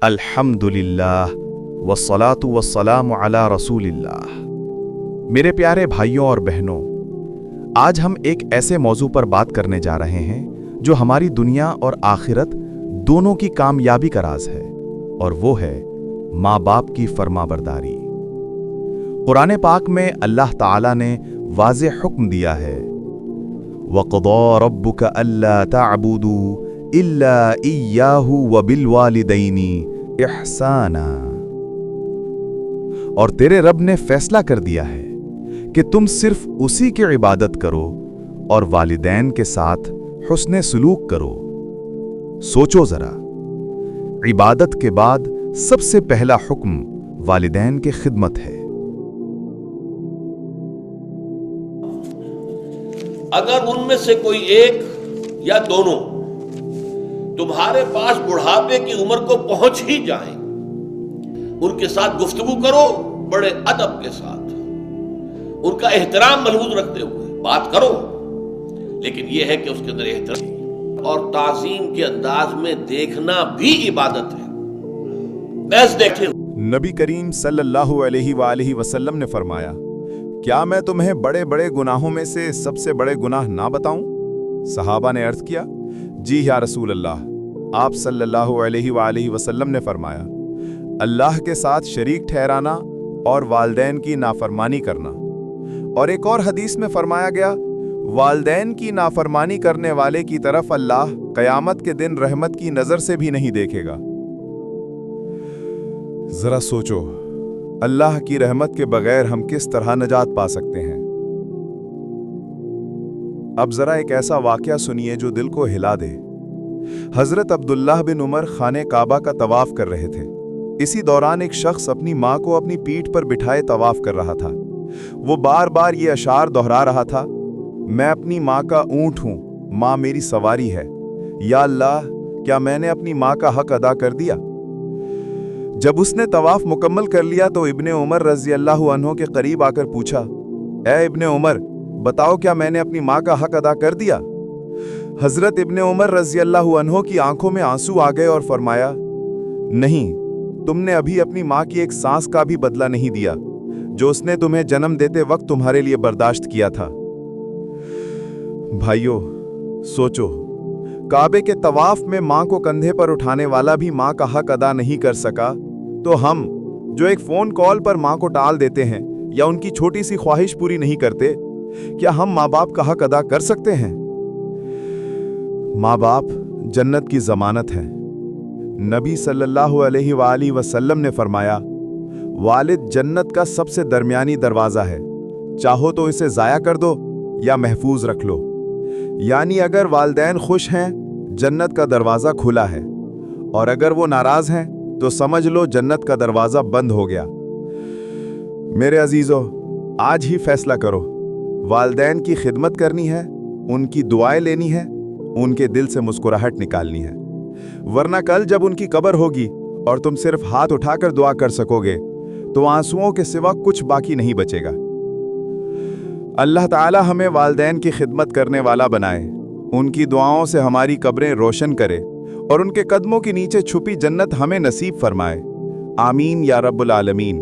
अल्हम्दुलिल्लाह वस्सलातु वस्सलामु अला रसूलिल्लाह। मेरे प्यारे भाइयों और बहनों, आज हम एक ऐसे मौजू पर बात करने जा रहे हैं जो हमारी दुनिया और आखिरत दोनों की कामयाबी का राज है, और वो है माँ बाप की फरमाबरदारी। कुरान पाक में अल्लाह ताला ने वाज़ेह हुक्म दिया है, वक़ज़ा रब्बुका अल्ला तअबुदू इल्ला इय्याहु व बिल वालिदैनी इहसाना। और तेरे रब ने फैसला कर दिया है कि तुम सिर्फ उसी की इबादत करो और वालिदैन के साथ हुस्ने सुलूक करो। सोचो जरा, इबादत के बाद सबसे पहला हुक्म वालिदैन की खिदमत है। अगर उनमें से कोई एक या दोनों तुम्हारे पास बुढ़ापे की उम्र को पहुंच ही जाएं, उनके साथ गुफ्तगू करो, बड़े अदब के साथ उनका एहतराम मलहूज रखते हुए बात करो, लेकिन यह है कि उसके अंदर एहतराम और ताज़ीम के अंदाज में देखना भी इबादत है। बस देखे नबी करीम सल्लल्लाहु अलैहि वसल्लम ने फरमाया, क्या मैं तुम्हें बड़े बड़े गुनाहों में से सबसे बड़े गुनाह ना बताऊं? सहाबा ने अर्ज किया, जी या रसूल अल्लाह। आप सल्लल्लाहु अलैहि वसल्लम ने फरमाया, अल्लाह के साथ शरीक ठहराना और वालदैन की नाफरमानी करना। और एक और हदीस में फरमाया गया, वालदैन की नाफरमानी करने वाले की तरफ अल्लाह क़यामत के दिन रहमत की नज़र से भी नहीं देखेगा। जरा सोचो, अल्लाह की रहमत के बगैर हम किस तरह नजात पा सकते हैं। अब जरा एक ऐसा वाकया सुनिए जो दिल को हिला दे। हजरत अब्दुल्लाह बिन उमर खाने काबा का तवाफ कर रहे थे। इसी दौरान एक शख्स अपनी माँ को अपनी पीठ पर बिठाए तवाफ कर रहा था। वो बार बार ये अशार दोहरा रहा था, मैं अपनी माँ का ऊँट हूँ, माँ मेरी सवारी है। या अल्लाह, क्या मैंने अपनी माँ का हक अदा कर दिया? जब उसने तवाफ मुकम्मल कर लिया तो इब्ने उमर रज़ी अल्लाहु अन्हु के करीब आकर पूछा, ए इब्ने उमर, बताओ क्या मैंने अपनी माँ का हक अदा कर दिया? हजरत इब्ने उमर रज़ी अल्लाहु अन्हु की आंखों में आंसू आ गए और फरमाया, नहीं, तुमने अभी अपनी माँ की एक सांस का भी बदला नहीं दिया जो उसने तुम्हें जन्म देते वक्त तुम्हारे लिए बर्दाश्त किया था। भाइयों, सोचो, काबे के तवाफ में माँ को कंधे पर उठाने वाला भी माँ का हक अदा नहीं कर सका, तो हम जो एक फोन कॉल पर माँ को टाल देते हैं या उनकी छोटी सी ख्वाहिश पूरी नहीं करते, क्या हम माँ बाप का हक अदा कर सकते हैं? माँ बाप जन्नत की जमानत है। नबी सल्लल्लाहु अलैहि वसल्लम ने फरमाया, वालिद जन्नत का सबसे दरमियानी दरवाज़ा है, चाहो तो इसे ज़ाया कर दो या महफूज रख लो। यानी अगर वालिदैन खुश हैं, जन्नत का दरवाज़ा खुला है, और अगर वो नाराज़ हैं तो समझ लो जन्नत का दरवाज़ा बंद हो गया। मेरे अजीज़ों, आज ही फैसला करो, वालिदैन की खिदमत करनी है, उनकी दुआएं लेनी है, उनके दिल से मुस्कुराहट निकालनी है। वरना कल जब उनकी कब्र होगी और तुम सिर्फ हाथ उठाकर दुआ कर सकोगे, तो आंसुओं के सिवा कुछ बाकी नहीं बचेगा। अल्लाह ताला हमें वालिदैन की खिदमत करने वाला बनाए, उनकी दुआओं से हमारी कब्रें रोशन करे और उनके कदमों के नीचे छुपी जन्नत हमें नसीब फरमाए। आमीन या रब्बुल आलमीन।